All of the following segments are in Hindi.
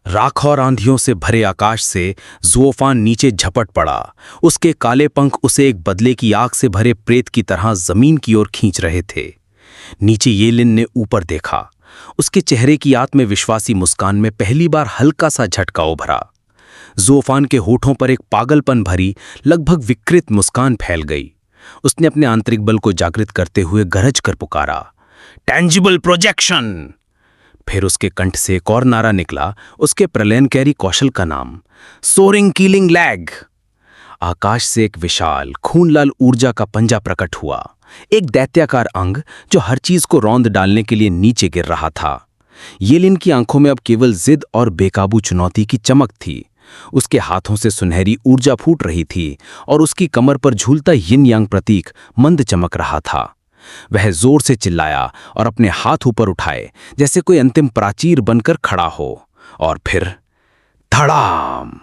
राख और आंधियों से भरे आकाश से ज़ुओफान नीचे झपट पड़ा। उसके काले पंख उसे एक बदले की आग से भरे प्रेत की तरह जमीन की ओर खींच रहे थे। नीचे येलिन ने ऊपर देखा। उसके चेहरे की आत्मविश्वासी मुस्कान में पहली बार हल्का सा झटका उभरा। ज़ुओफान के होठों पर एक पागलपन भरी, लगभग विकृत मुस्कान फैल गई। उसने अपने आंतरिक बल को जागृत करते हुए गरज कर पुकारा, टेंजिबल प्रोजेक्शन। फिर उसके कंठ से एक और नारा निकला, उसके प्रलयनकारी कौशल का नाम, सोरिंग कीलिंग लैग। आकाश से एक विशाल खून-लाल ऊर्जा का पंजा प्रकट हुआ, एक दैत्याकार अंग जो हर चीज को रौंद डालने के लिए नीचे गिर रहा था। येलिन की आंखों में अब केवल जिद और बेकाबू चुनौती की चमक थी। उसके हाथों से सुनहरी ऊर्जा फूट रही थी और उसकी कमर पर झूलता यिन यांग प्रतीक मंद चमक रहा था। वह जोर से चिल्लाया और अपने हाथ ऊपर उठाए, जैसे कोई अंतिम प्राचीर बनकर खड़ा हो। और फिर धड़ाम!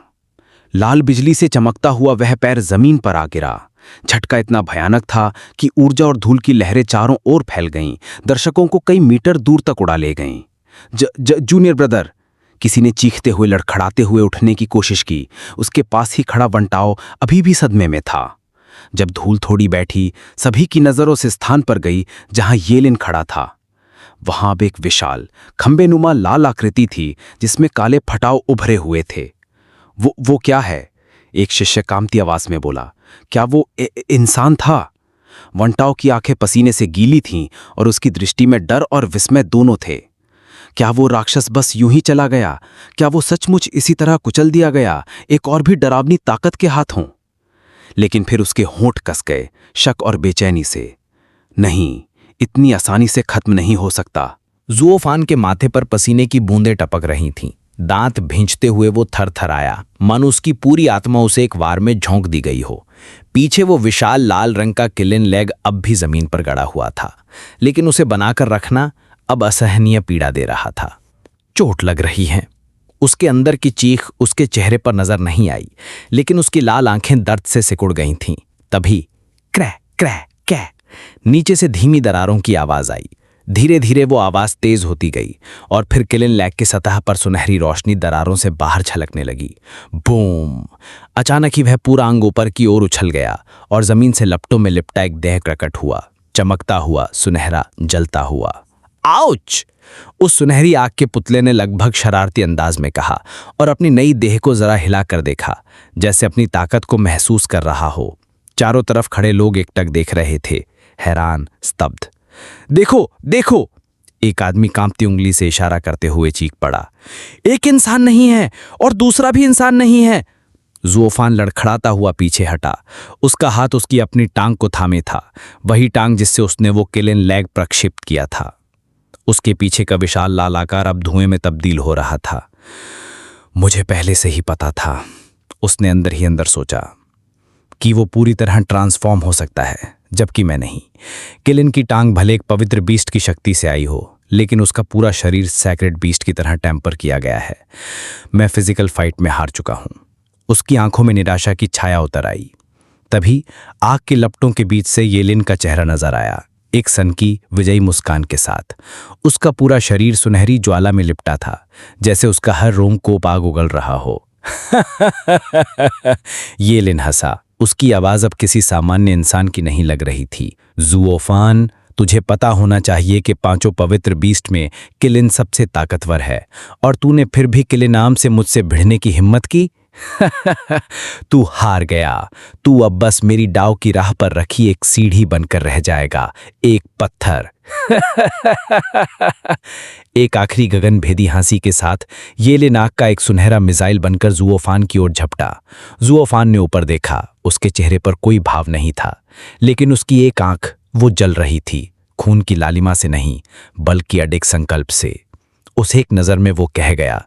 लाल बिजली से चमकता हुआ वह पैर जमीन पर आ गिरा। झटका इतना भयानक था कि ऊर्जा और धूल की लहरें चारों ओर फैल गईं, दर्शकों को कई मीटर दूर तक उड़ा ले गईं। जूनियर ब्रदर, किसी ने चीखते हुए लड़खड़ाते हुए उठने की कोशिश की। उसके पास ही खड़ा वंटाओ अभी भी सदमे में था। जब धूल थोड़ी बैठी, सभी की नजरों से स्थान पर गई जहां येलिन खड़ा था। वहां अब एक विशाल खंबेनुमा लाल आकृति थी जिसमें काले फटाव उभरे हुए थे। वो क्या है? एक शिष्य कांपती आवाज में बोला। क्या वो इंसान था? वंटाओ की आंखें पसीने से गीली थीं और उसकी दृष्टि में डर और विस्मय दोनों थे। क्या वो राक्षस बस यूं ही चला गया? क्या वो सचमुच इसी तरह कुचल दिया गया, एक और भी डरावनी ताकत के हाथों? लेकिन फिर उसके होंठ कस गए, शक और बेचैनी से। नहीं, इतनी आसानी से खत्म नहीं हो सकता। ज़ुओफान के माथे पर पसीने की बूंदें टपक रही थीं। दांत भींचते हुए वो थरथराया, मानो उसकी पूरी आत्मा उसे एक वार में झोंक दी गई हो। पीछे वो विशाल लाल रंग का किलिन लैग अब भी जमीन पर गड़ा हुआ था, लेकिन उसे बनाकर रखना अब असहनीय पीड़ा दे रहा था। चोट लग रही है। उसके अंदर की चीख उसके चेहरे पर नजर नहीं आई, लेकिन उसकी लाल आंखें दर्द से सिकुड़ गई थीं। तभी क्रैक क्रैक कै नीचे से धीमी दरारों की आवाज आई। धीरे धीरे वो आवाज तेज होती गई और फिर किलिन लैग की सतह पर सुनहरी रोशनी दरारों से बाहर छलकने लगी। बूम! अचानक ही वह पूरा अंग ऊपर की ओर उछल गया और जमीन से लपटों में लिपटा एक देह प्रकट हुआ, चमकता हुआ, सुनहरा, जलता हुआ। आउच! उस सुनहरी आग के पुतले ने लगभग शरारती अंदाज में कहा और अपनी नई देह को जरा हिलाकर देखा, जैसे अपनी ताकत को महसूस कर रहा हो। चारों तरफ खड़े लोग एकटक देख रहे थे, हैरान, स्तब्ध। देखो देखो! एक आदमी कांपती उंगली से इशारा करते हुए चीख पड़ा। एक इंसान नहीं है और दूसरा भी इंसान नहीं है। ज़ुओफान लड़खड़ाता हुआ पीछे हटा। उसका हाथ उसकी अपनी टांग को थामे था, वही टांग जिससे उसने वो किलिन लैग प्रक्षिप्त किया था। उसके पीछे का विशाल लाल आकार अब धुएं में तब्दील हो रहा था। मुझे पहले से ही पता था, उसने अंदर ही अंदर सोचा, कि वो पूरी तरह ट्रांसफॉर्म हो सकता है, जबकि मैं नहीं। किलिन की टांग भले एक पवित्र बीस्ट की शक्ति से आई हो, लेकिन उसका पूरा शरीर सैक्रेड बीस्ट की तरह टेम्पर किया गया है। मैं फिजिकल फाइट में हार चुका हूं। उसकी आंखों में निराशा की छाया उतर आई। तभी आग के लपटों के बीच से येलिन का चेहरा नजर आया, एक सनकी विजयी मुस्कान के साथ। उसका पूरा शरीर सुनहरी ज्वाला में लिपटा था, जैसे उसका हर रोम कोप आग उगल रहा हो। येलिन हंसा। उसकी आवाज अब किसी सामान्य इंसान की नहीं लग रही थी। ज़ुओफान, तुझे पता होना चाहिए कि पांचों पवित्र बीस्ट में किलिन सबसे ताकतवर है, और तूने फिर भी किलिनाम से मुझसे भिड़ने की हिम्मत की। तू हार गया। तू अब बस मेरी डाव की राह पर रखी एक सीढ़ी बनकर रह जाएगा, एक पत्थर। एक आखिरी गगनभेदी हंसी के साथ येलिन आग का एक सुनहरा मिसाइल बनकर ज़ुओफान की ओर झपटा। ज़ुओफान ने ऊपर देखा। उसके चेहरे पर कोई भाव नहीं था, लेकिन उसकी एक आंख, वो जल रही थी, खून की लालिमा से नहीं, बल्कि अडिग संकल्प से। उस एक नजर में वो कह गया,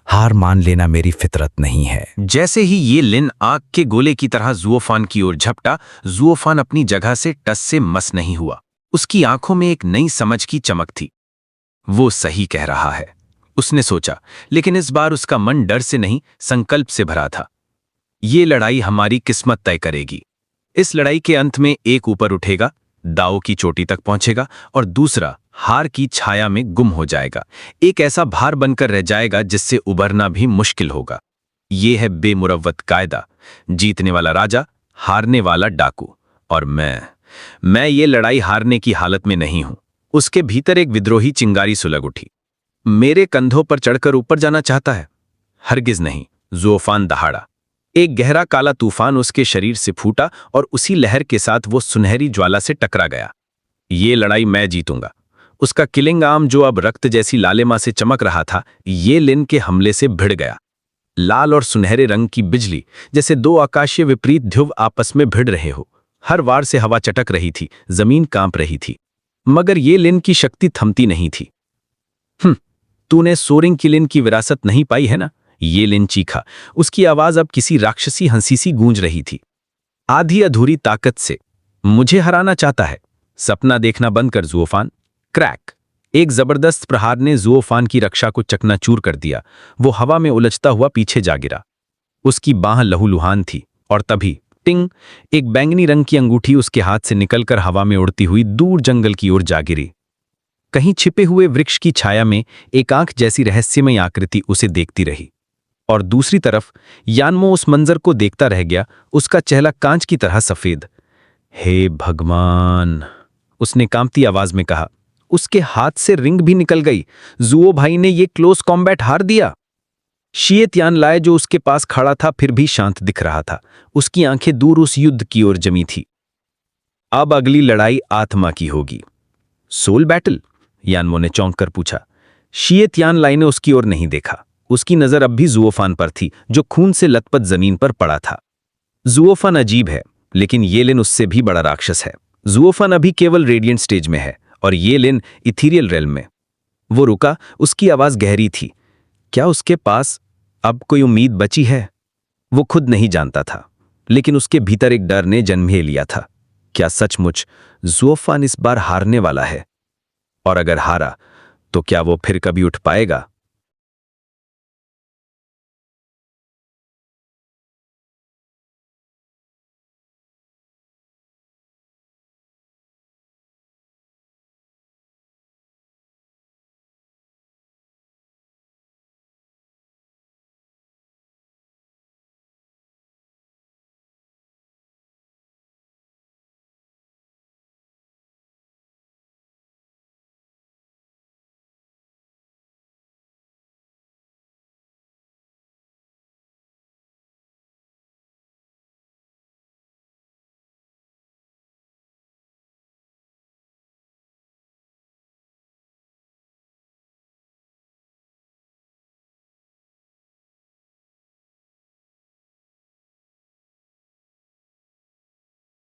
हार मान लेना मेरी फितरत नहीं है। जैसे ही ये लिन आग के गोले की तरह ज़ुओफान की ओर झपटा, ज़ुओफान अपनी जगह से टस से मस नहीं हुआ। उसकी आंखों में एक नई समझ की चमक थी। वो सही कह रहा है, उसने सोचा, लेकिन इस बार उसका मन डर से नहीं, संकल्प से भरा था। ये लड़ाई हमारी किस्मत तय करेगी। इस लड़ाई के अंत में एक ऊपर उठेगा, दाव की चोटी तक पहुंचेगा, और दूसरा हार की छाया में गुम हो जाएगा, एक ऐसा भार बनकर रह जाएगा जिससे उबरना भी मुश्किल होगा। ये है बेमुरव्वत कायदा, जीतने वाला राजा, हारने वाला डाकू। और मैं ये लड़ाई हारने की हालत में नहीं हूं। उसके भीतर एक विद्रोही चिंगारी सुलग उठी। मेरे कंधों पर चढ़कर ऊपर जाना चाहता है? हरगिज नहीं। ज़ुओफान दहाड़ा। एक गहरा काला तूफान उसके शरीर से फूटा और उसी लहर के साथ वो सुनहरी ज्वाला से टकरा गया। ये लड़ाई मैं जीतूंगा। उसका किलिंग आर्म, जो अब रक्त जैसी लालिमा से चमक रहा था, ये लिन के हमले से भिड़ गया। लाल और सुनहरे रंग की बिजली, जैसे दो आकाशीय विपरीत ध्रुव आपस में भिड़ रहे हो। हर वार से हवा चटक रही थी, जमीन कांप रही थी, मगर ये लिन की शक्ति थमती नहीं थी। तूने सोरिंग की लिन की विरासत नहीं पाई है ना? ये लिन चीखा। उसकी आवाज अब किसी राक्षसी हंसी सी गूंज रही थी। आधी अधूरी ताकत से मुझे हराना चाहता है? सपना देखना बंद कर ज़ुओफान। क्रैक! एक जबरदस्त प्रहार ने ज़ुओफान की रक्षा को चकनाचूर कर दिया। वो हवा में उलझता हुआ पीछे जा गिरा। उसकी बाह लहूलुहान थी और तभी टिंग! एक बैंगनी रंग की अंगूठी उसके हाथ से निकलकर हवा में उड़ती हुई दूर जंगल की ओर जा गिरी। कहीं छिपे हुए वृक्ष की छाया में एक आंख जैसी रहस्यमय आकृति उसे देखती रही। और दूसरी तरफ यानमो उस मंजर को देखता रह गया, उसका चेहरा कांच की तरह सफेद। हे भगवान! उसने कांपती आवाज में कहा। उसके हाथ से रिंग भी निकल गई। ज़ुओ भाई ने ये क्लोज कॉम्बैट हार दिया। शियत यान लाए, जो उसके पास खड़ा था, फिर भी शांत दिख रहा था। उसकी आंखें दूर उस युद्ध की ओर जमी थी। अब अगली लड़ाई आत्मा की होगी। Soul battle? यानमो ने चौंक कर पूछा। शियत यान लाई ने उसकी ओर नहीं देखा। उसकी नजर अब भी ज़ुओफान पर थी, जो खून से लथपथ जमीन पर पड़ा था। ज़ुओफान अजीब है, लेकिन ये लिन उससे भी बड़ा राक्षस है। ज़ुओफान अभी केवल रेडिएंट स्टेज में है और ये लिन इथीरियल रेल्म में। वो रुका, उसकी आवाज गहरी थी। क्या उसके पास अब कोई उम्मीद बची है? वो खुद नहीं जानता था, लेकिन उसके भीतर एक डर ने जन्म ले लिया था। क्या सचमुच ज़ुओफान इस बार हारने वाला है? और अगर हारा, तो क्या वो फिर कभी उठ पाएगा?